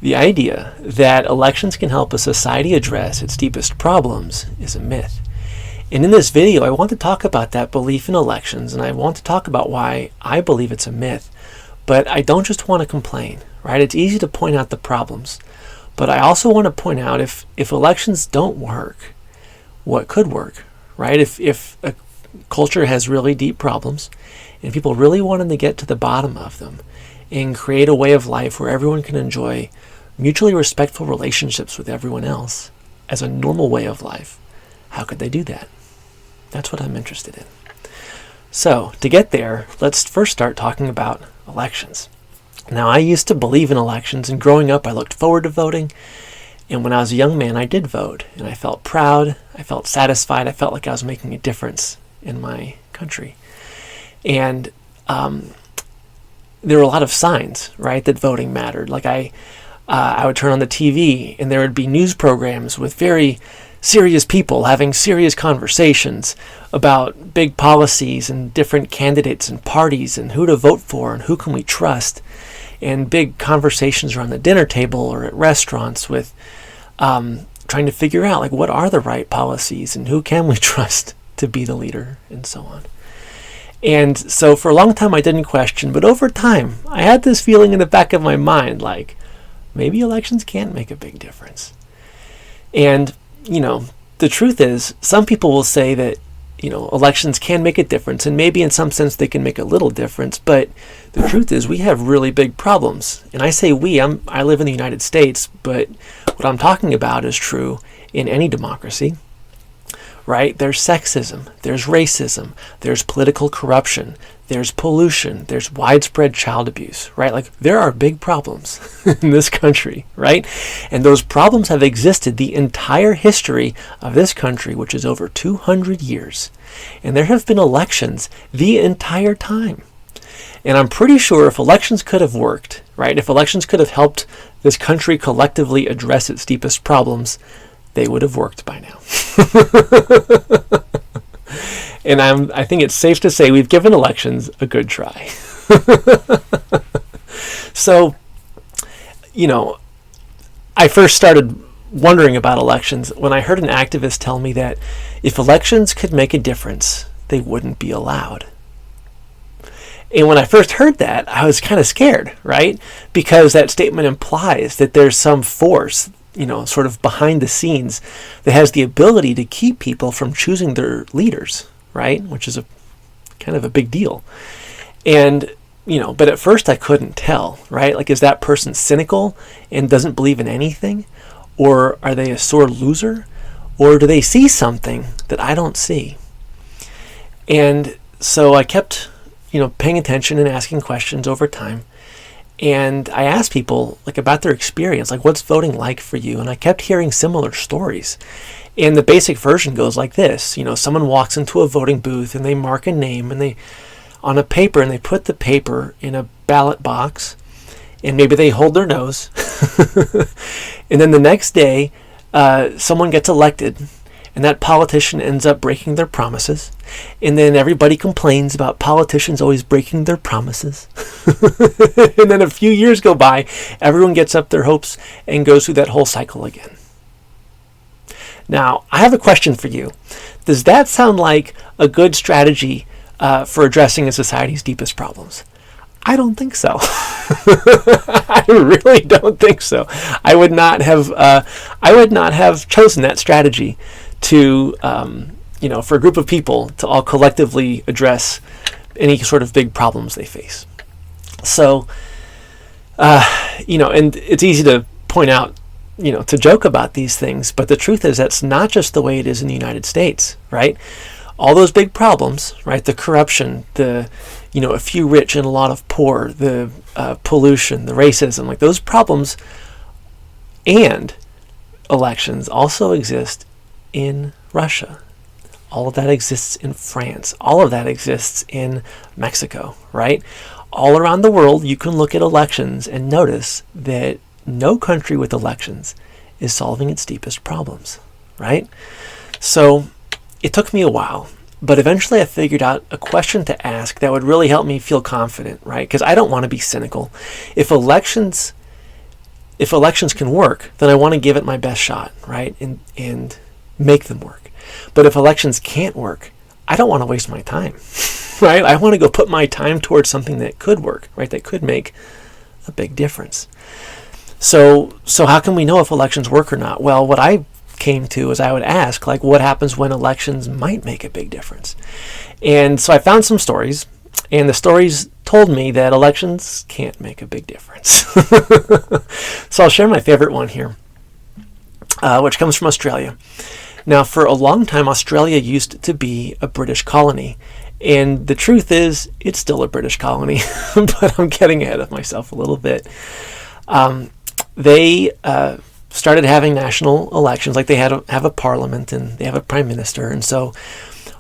The idea that elections can help a society address its deepest problems is a myth. And in this video, I want to talk about that belief in elections, and I want to talk about why I believe it's a myth. But I don't just want to complain, right? It's easy to point out the problems, but I also want to point out if elections don't work, what could work, right? If a culture has really deep problems and people really wanted to get to the bottom of them and create a way of life where everyone can enjoy mutually respectful relationships with everyone else as a normal way of life, how could they do that? That's what I'm interested in. So, to get there, let's first start talking about elections. Now, I used to believe in elections, and growing up, I looked forward to voting. And when I was a young man, I did vote, and I felt proud, I felt satisfied, I felt like I was making a difference in my country. And there were a lot of signs, right, that voting mattered. Like I would turn on the TV, and there would be news programs with very serious people having serious conversations about big policies and different candidates and parties and who to vote for and who can we trust, and big conversations around the dinner table or at restaurants with trying to figure out, like, what are the right policies and who can we trust to be the leader and so on. And so for a long time I didn't question, but over time I had this feeling in the back of my mind, like, maybe elections can't make a big difference. And the truth is, some people will say that, elections can make a difference, and maybe in some sense they can make a little difference, but the truth is we have really big problems. And I say I live in the United States, but what I'm talking about is true in any democracy, right? There's sexism, there's racism, there's political corruption, there's pollution, there's widespread child abuse, right? Like, there are big problems in this country, right? And those problems have existed the entire history of this country, which is over 200 years. And there have been elections the entire time. And I'm pretty sure if elections could have worked, right? If elections could have helped this country collectively address its deepest problems, they would have worked by now. And I think it's safe to say we've given elections a good try. So, I first started wondering about elections when I heard an activist tell me that if elections could make a difference, they wouldn't be allowed. And when I first heard that, I was kind of scared, right? Because that statement implies that there's some force, sort of behind the scenes that has the ability to keep people from choosing their leaders, right? Which is a kind of a big deal. And, but at first I couldn't tell, right? Like, is that person cynical and doesn't believe in anything? Or are they a sore loser? Or do they see something that I don't see? And so I kept, paying attention and asking questions over time. And I asked people, like, about their experience, like, what's voting like for you? And I kept hearing similar stories. And the basic version goes like this. Someone walks into a voting booth and they mark a name on a paper, and they put the paper in a ballot box, and maybe they hold their nose. And then the next day, someone gets elected, and that politician ends up breaking their promises. And then everybody complains about politicians always breaking their promises. And then a few years go by, everyone gets up their hopes and goes through that whole cycle again. Now, I have a question for you. Does that sound like a good strategy for addressing a society's deepest problems? I don't think so. I really don't think so. I would not have chosen that strategy to, for a group of people to all collectively address any sort of big problems they face. So, and it's easy to point out, to joke about these things, but the truth is that's not just the way it is in the United States, right? All those big problems, right? The corruption, a few rich and a lot of poor, the pollution, the racism, like those problems and elections also exist in Russia. All of that exists in France. All of that exists in Mexico, right? All around the world, you can look at elections and notice that no country with elections is solving its deepest problems, right? So it took me a while, but eventually I figured out a question to ask that would really help me feel confident, right? Because I don't want to be cynical. If elections if elections can work, then I want to give it my best shot, right? And make them work. But if elections can't work, I don't want to waste my time, right? I want to go put my time towards something that could work, right? That could make a big difference. So how can we know if elections work or not? Well, what I came to is I would ask, like, what happens when elections might make a big difference? And so I found some stories, and the stories told me that elections can't make a big difference. So I'll share my favorite one here, which comes from Australia. Now, for a long time, Australia used to be a British colony. And the truth is, it's still a British colony, but I'm getting ahead of myself a little bit. They started having national elections, like they have a parliament and they have a prime minister. And so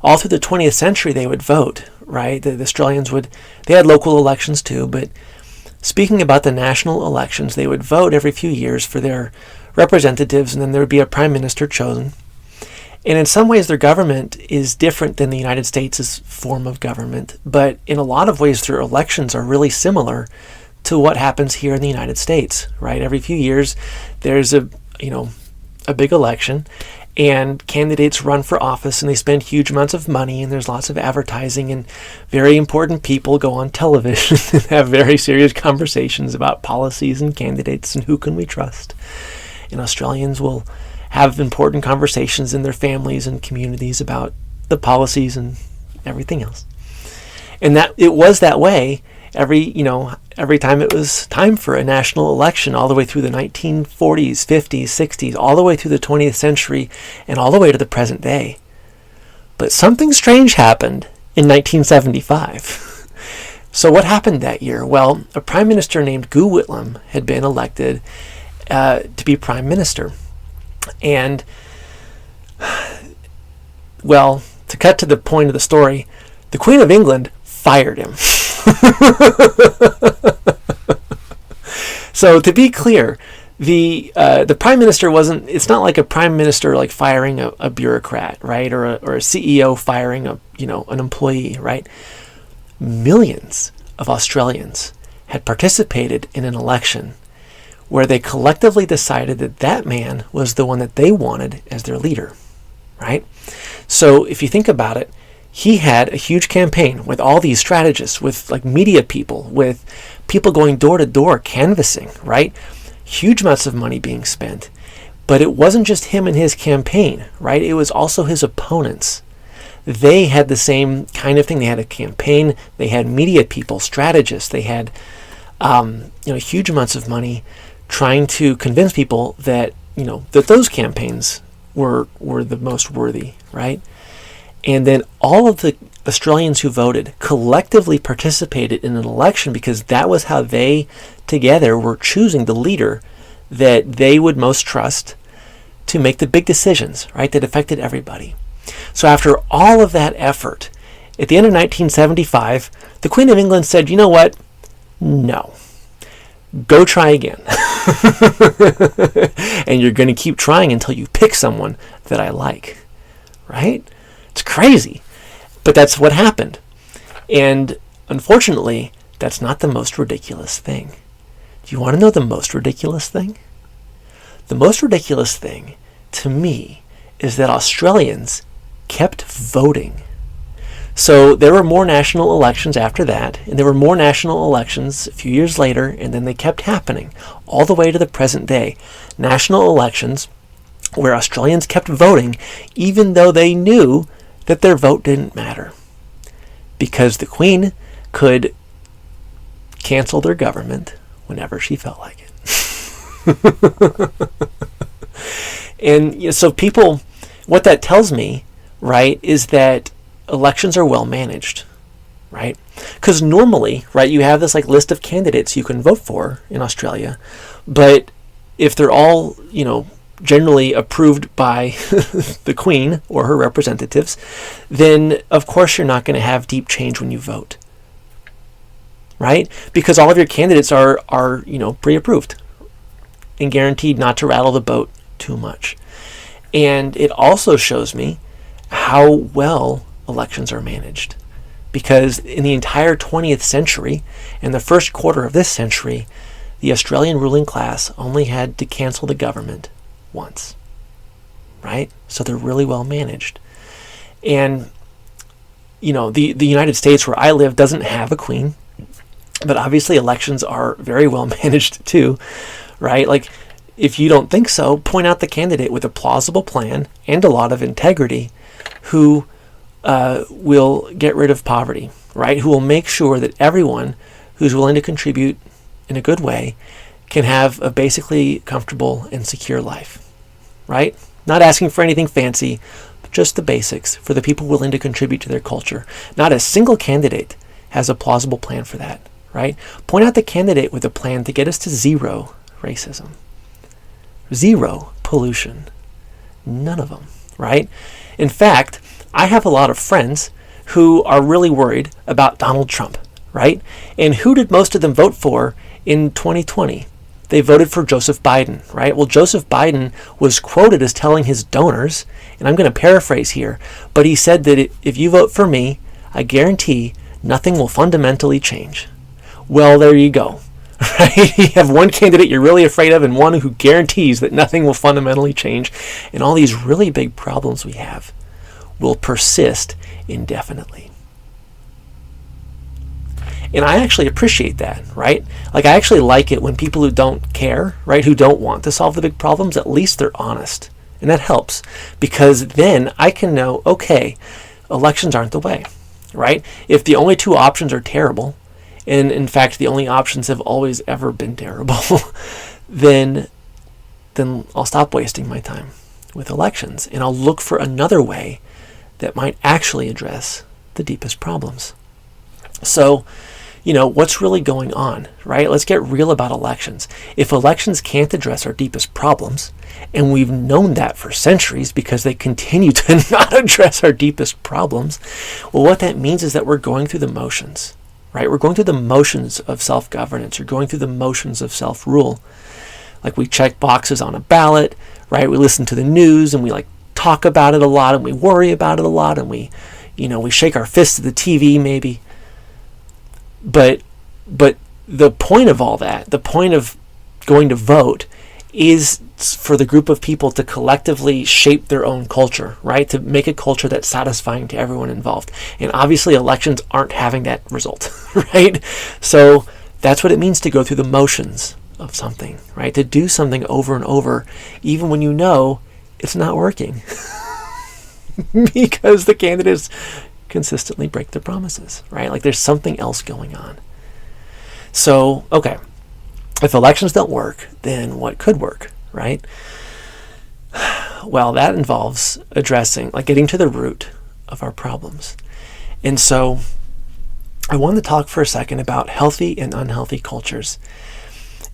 all through the 20th century, they would vote, right? The Australians they had local elections too, but speaking about the national elections, they would vote every few years for their representatives, and then there would be a prime minister chosen. And in some ways, their government is different than the United States' form of government, but in a lot of ways, their elections are really similar to what happens here in the United States, right? Every few years, there's a big election, and candidates run for office, and they spend huge amounts of money, and there's lots of advertising, and very important people go on television and have very serious conversations about policies and candidates and who can we trust. And Australians will have important conversations in their families and communities about the policies and everything else. And that it was that way every time it was time for a national election, all the way through the 1940s, 50s, 60s, all the way through the 20th century, and all the way to the present day. But something strange happened in 1975. So what happened that year? Well, a prime minister named Gu Whitlam had been elected to be prime minister. And, well, to cut to the point of the story, the Queen of England fired him. So to be clear, the prime minister it's not like a prime minister like firing a bureaucrat, right? Or a CEO firing an employee, right? Millions of Australians had participated in an election where they collectively decided that man was the one that they wanted as their leader, right? So if you think about it, he had a huge campaign with all these strategists, with like media people, with people going door to door canvassing, right? Huge amounts of money being spent. But it wasn't just him and his campaign, right? It was also his opponents. They had the same kind of thing. They had a campaign. They had media people, strategists. They had huge amounts of money trying to convince people that that those campaigns were the most worthy, right? And then all of the Australians who voted collectively participated in an election because that was how they together were choosing the leader that they would most trust to make the big decisions, right, that affected everybody. So after all of that effort, at the end of 1975, the Queen of England said, you know what? No. Go try again. And you're going to keep trying until you pick someone that I like, right? It's crazy. But that's what happened. And unfortunately, that's not the most ridiculous thing. Do you want to know the most ridiculous thing? The most ridiculous thing, to me, is that Australians kept voting. So there were more national elections after that, and there were more national elections a few years later, and then they kept happening all the way to the present day. National elections where Australians kept voting even though they knew that their vote didn't matter, because the Queen could cancel their government whenever she felt like it. And so people, what that tells me, right, is that elections are well managed, right? Because normally, right, you have this like list of candidates you can vote for in Australia, but if they're all, generally approved by the Queen or her representatives, then of course you're not going to have deep change when you vote, right? Because all of your candidates are pre-approved and guaranteed not to rattle the boat too much. And it also shows me how well elections are managed, because in the entire 20th century and the first quarter of this century, the Australian ruling class only had to cancel the government once, right? So they're really well managed. And, the United States, where I live, doesn't have a queen, but obviously elections are very well managed too, right? Like, if you don't think so, point out the candidate with a plausible plan and a lot of integrity who will get rid of poverty, right? Who will make sure that everyone who's willing to contribute in a good way can have a basically comfortable and secure life, right? Not asking for anything fancy, but just the basics for the people willing to contribute to their culture. Not a single candidate has a plausible plan for that, right? Point out the candidate with a plan to get us to zero racism, zero pollution. None of them, right? In fact, I have a lot of friends who are really worried about Donald Trump, right? And who did most of them vote for in 2020? They voted for Joseph Biden, right? Well, Joseph Biden was quoted as telling his donors, and I'm going to paraphrase here, but he said that if you vote for me, I guarantee nothing will fundamentally change. Well, there you go. Right? You have one candidate you're really afraid of and one who guarantees that nothing will fundamentally change. And all these really big problems we have will persist indefinitely. And I actually appreciate that, right? Like, I actually like it when people who don't care, right, who don't want to solve the big problems, at least they're honest. And that helps, because then I can know, okay, elections aren't the way, right? If the only two options are terrible, and in fact the only options have always ever been terrible, then I'll stop wasting my time with elections, and I'll look for another way that might actually address the deepest problems. So, what's really going on, right? Let's get real about elections. If elections can't address our deepest problems, and we've known that for centuries because they continue to not address our deepest problems, well, what that means is that we're going through the motions, right? We're going through the motions of self-governance. You're going through the motions of self-rule. Like, we check boxes on a ballot, right? We listen to the news, and we talk about it a lot, and we worry about it a lot, and we shake our fists at the TV maybe. But the point of all that, the point of going to vote, is for the group of people to collectively shape their own culture, right? To make a culture that's satisfying to everyone involved. And obviously elections aren't having that result, right? So that's what it means to go through the motions of something, right? To do something over and over, even when you know it's not working. Because the candidates consistently break their promises, right? Like, there's something else going on. So, okay, if elections don't work, then what could work, right? Well, that involves addressing, getting to the root of our problems. And so I want to talk for a second about healthy and unhealthy cultures.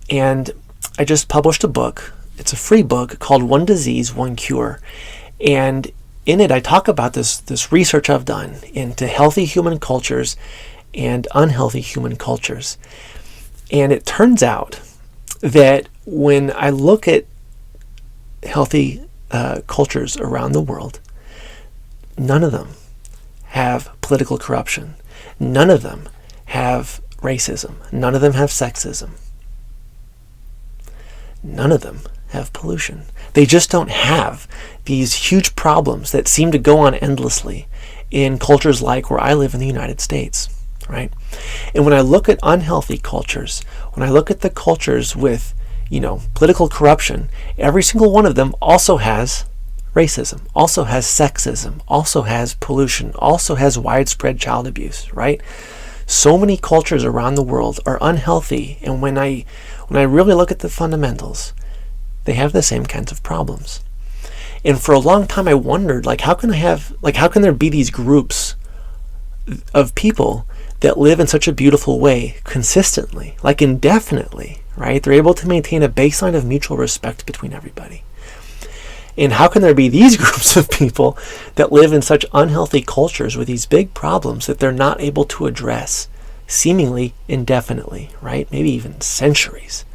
And I just published a book. It's a free book called One Disease, One Cure. And in it, I talk about this research I've done into healthy human cultures and unhealthy human cultures. And it turns out that when I look at healthy cultures around the world, none of them have political corruption. None of them have racism. None of them have sexism. None of them have pollution. They just don't have these huge problems that seem to go on endlessly in cultures like where I live in the United States, right? And when I look at unhealthy cultures, when I look at the cultures with, political corruption, every single one of them also has racism, also has sexism, also has pollution, also has widespread child abuse, right? So many cultures around the world are unhealthy, and when I really look at the fundamentals, they have the same kinds of problems. And for a long time I wondered, how can there be these groups of people that live in such a beautiful way consistently, indefinitely, right? They're able to maintain a baseline of mutual respect between everybody. And how can there be these groups of people that live in such unhealthy cultures with these big problems that they're not able to address seemingly indefinitely, right? Maybe even centuries.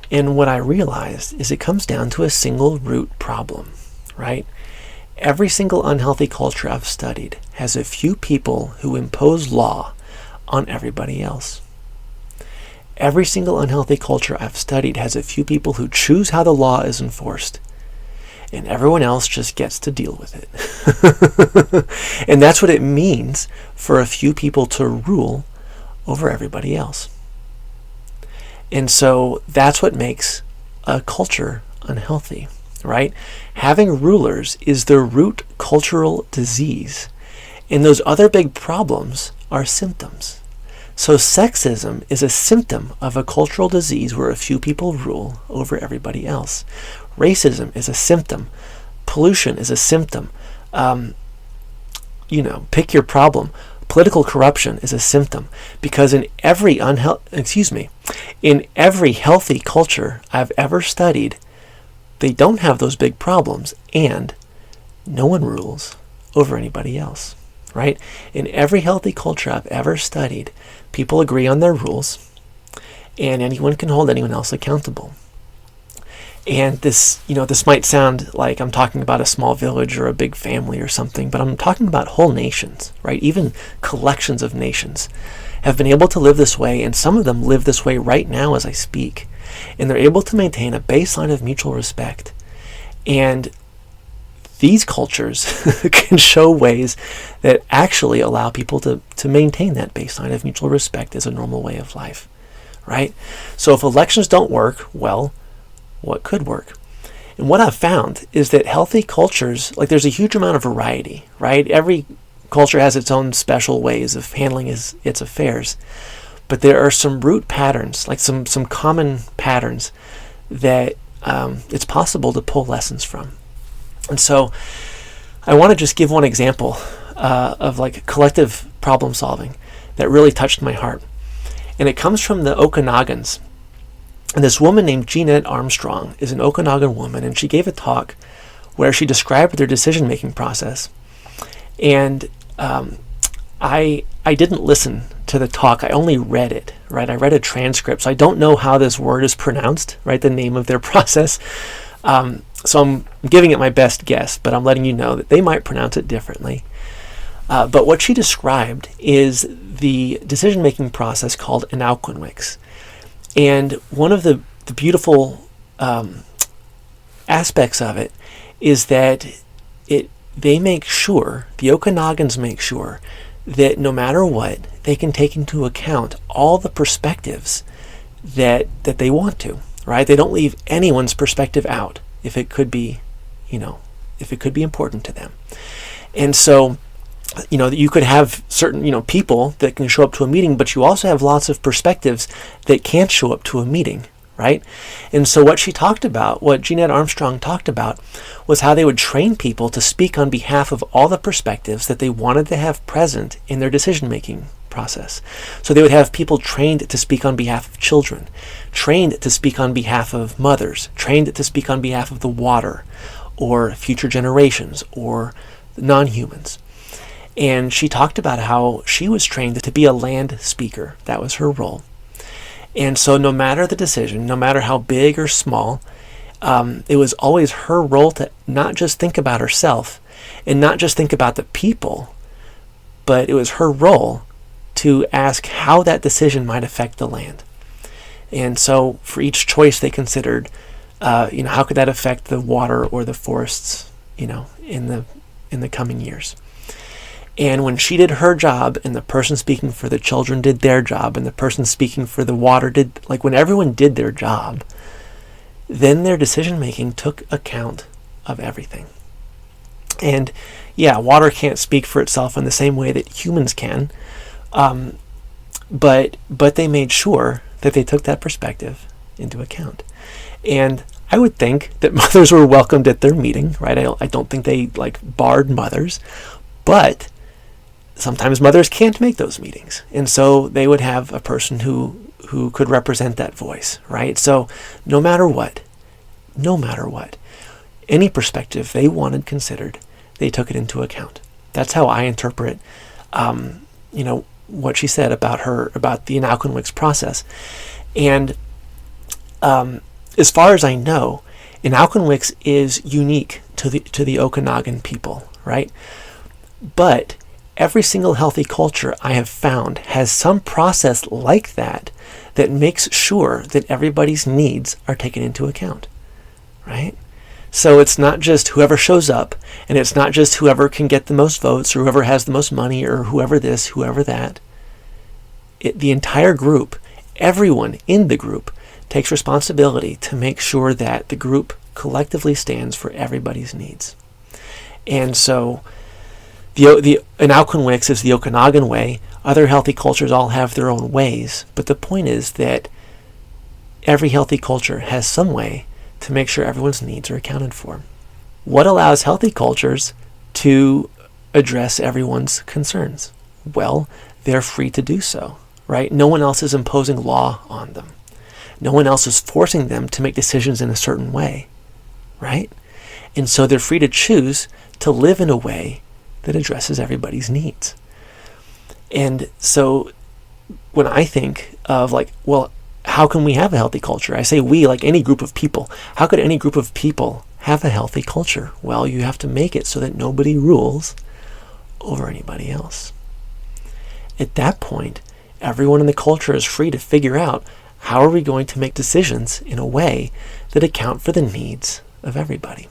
And what I realized is it comes down to a single root problem, right? Every single unhealthy culture I've studied has a few people who impose law on everybody else. Every single unhealthy culture I've studied has a few people who choose how the law is enforced, and everyone else just gets to deal with it. And that's what it means for a few people to rule over everybody else. And so that's what makes a culture unhealthy, right? Having rulers is the root cultural disease, and those other big problems are symptoms. So sexism is a symptom of a cultural disease where a few people rule over everybody else. Racism is a symptom. Pollution is a symptom. Pick your problem. Political corruption is a symptom, because in every healthy culture I've ever studied, they don't have those big problems, and no one rules over anybody else, right? In every healthy culture I've ever studied, people agree on their rules, and anyone can hold anyone else accountable. And this might sound like I'm talking about a small village or a big family or something, but I'm talking about whole nations, right? Even collections of nations have been able to live this way, and some of them live this way right now as I speak. And they're able to maintain a baseline of mutual respect. And these cultures can show ways that actually allow people to maintain that baseline of mutual respect as a normal way of life, right? So if elections don't work, well, what could work? And what I've found is that healthy cultures, like, there's a huge amount of variety, right? Every culture has its own special ways of handling its affairs. But there are some root patterns, like some common patterns that it's possible to pull lessons from. And so I want to just give one example of like collective problem solving that really touched my heart. And it comes from the Okanagans. And this woman named Jeanette Armstrong is an Okanagan woman, and she gave a talk where she described their decision-making process. And I didn't listen to the talk. I only read it, right? I read a transcript, so I don't know how this word is pronounced, right? The name of their process. So I'm giving it my best guess, but I'm letting you know that they might pronounce it differently. But what she described is the decision-making process called Inalquinwix. And one of the beautiful aspects of it is that the Okanagans make sure that no matter what, they can take into account all the perspectives that they want to, right? They don't leave anyone's perspective out if it could be important to them. And so, you could have certain, people that can show up to a meeting, but you also have lots of perspectives that can't show up to a meeting, right? And so what Jeanette Armstrong talked about was how they would train people to speak on behalf of all the perspectives that they wanted to have present in their decision-making process. So they would have people trained to speak on behalf of children, trained to speak on behalf of mothers, trained to speak on behalf of the water, or future generations, or non-humans. And she talked about how she was trained to be a land speaker. That was her role. And so no matter the decision, no matter how big or small, it was always her role to not just think about herself and not just think about the people, but it was her role to ask how that decision might affect the land. And so for each choice they considered, how could that affect the water or the forests, in the coming years. And when she did her job, and the person speaking for the children did their job, and the person speaking for the water when everyone did their job, then their decision-making took account of everything. And yeah, water can't speak for itself in the same way that humans can, but they made sure that they took that perspective into account. And I would think that mothers were welcomed at their meeting, right? I don't think they barred mothers, but sometimes mothers can't make those meetings, and so they would have a person who could represent that voice, right? So no matter what, any perspective they wanted considered, they took it into account. That's how I interpret, what she said about the Inalquinwix process. And as far as I know, Inalquinwix is unique to the Okanagan people, right? But every single healthy culture I have found has some process like that that makes sure that everybody's needs are taken into account, right? So it's not just whoever shows up, and it's not just whoever can get the most votes, or whoever has the most money, or whoever this, whoever that. The entire group, everyone in the group, takes responsibility to make sure that the group collectively stands for everybody's needs. And so in Auchinleck is the Okanagan way. Other healthy cultures all have their own ways, but the point is that every healthy culture has some way to make sure everyone's needs are accounted for. What allows healthy cultures to address everyone's concerns? Well, they're free to do so, right? No one else is imposing law on them. No one else is forcing them to make decisions in a certain way, right? And so they're free to choose to live in a way that addresses everybody's needs. And so when I think of like, well, how can we have a healthy culture? I say we, like any group of people. How could any group of people have a healthy culture? Well, you have to make it so that nobody rules over anybody else. At that point, everyone in the culture is free to figure out, how are we going to make decisions in a way that account for the needs of everybody?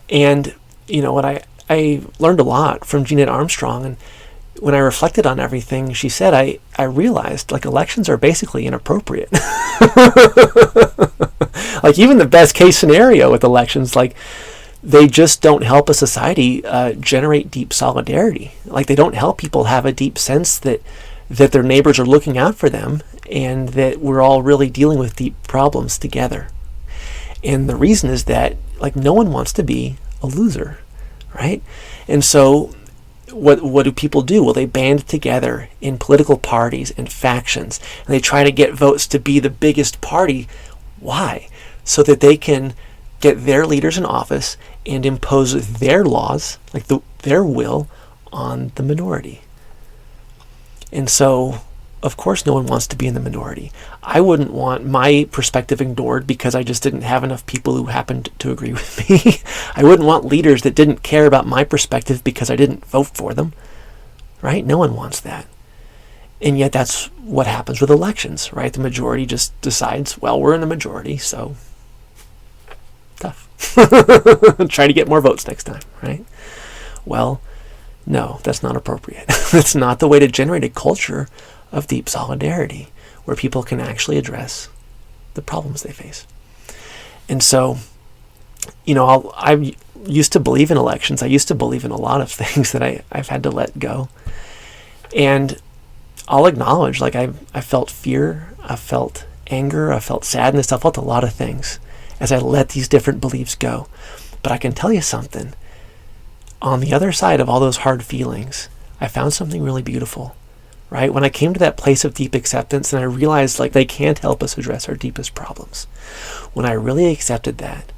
And you know what, I learned a lot from Jeanette Armstrong, and when I reflected on everything she said, I realized like elections are basically inappropriate. Like even the best case scenario with elections, like they just don't help a society generate deep solidarity. Like they don't help people have a deep sense that their neighbors are looking out for them and that we're all really dealing with deep problems together. And the reason is that like no one wants to be a loser, right? And so what do people do? Well, they band together in political parties and factions, and they try to get votes to be the biggest party. Why? So that they can get their leaders in office and impose their laws, like their will, on the minority. And so, of course, no one wants to be in the minority. I wouldn't want my perspective ignored because I just didn't have enough people who happened to agree with me. I wouldn't want leaders that didn't care about my perspective because I didn't vote for them, right? No one wants that. And yet that's what happens with elections, right? The majority just decides, well, we're in the majority, so tough. Try to get more votes next time, right? Well, no, that's not appropriate. That's not the way to generate a culture of deep solidarity where people can actually address the problems they face. And so, you know, I used to believe in elections. I used to believe in a lot of things that I've had to let go. And I'll acknowledge, like I felt fear, I felt anger, I felt sadness, I felt a lot of things as I let these different beliefs go. But I can tell you something. On the other side of all those hard feelings, I found something really beautiful, right? When I came to that place of deep acceptance and I realized like they can't help us address our deepest problems, when I really accepted that,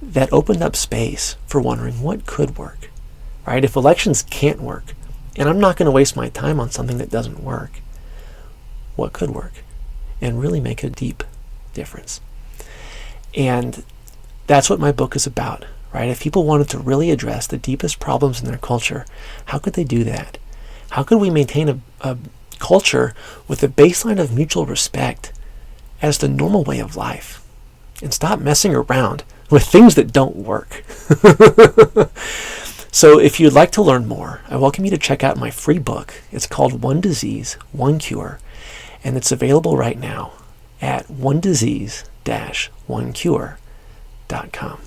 that opened up space for wondering what could work, right? If elections can't work, and I'm not going to waste my time on something that doesn't work, what could work and really make a deep difference? And that's what my book is about, right? If people wanted to really address the deepest problems in their culture, how could they do that? How could we maintain a culture with a baseline of mutual respect as the normal way of life and stop messing around with things that don't work? So if you'd like to learn more, I welcome you to check out my free book. It's called One Disease, One Cure, and it's available right now at onedisease-onecure.com.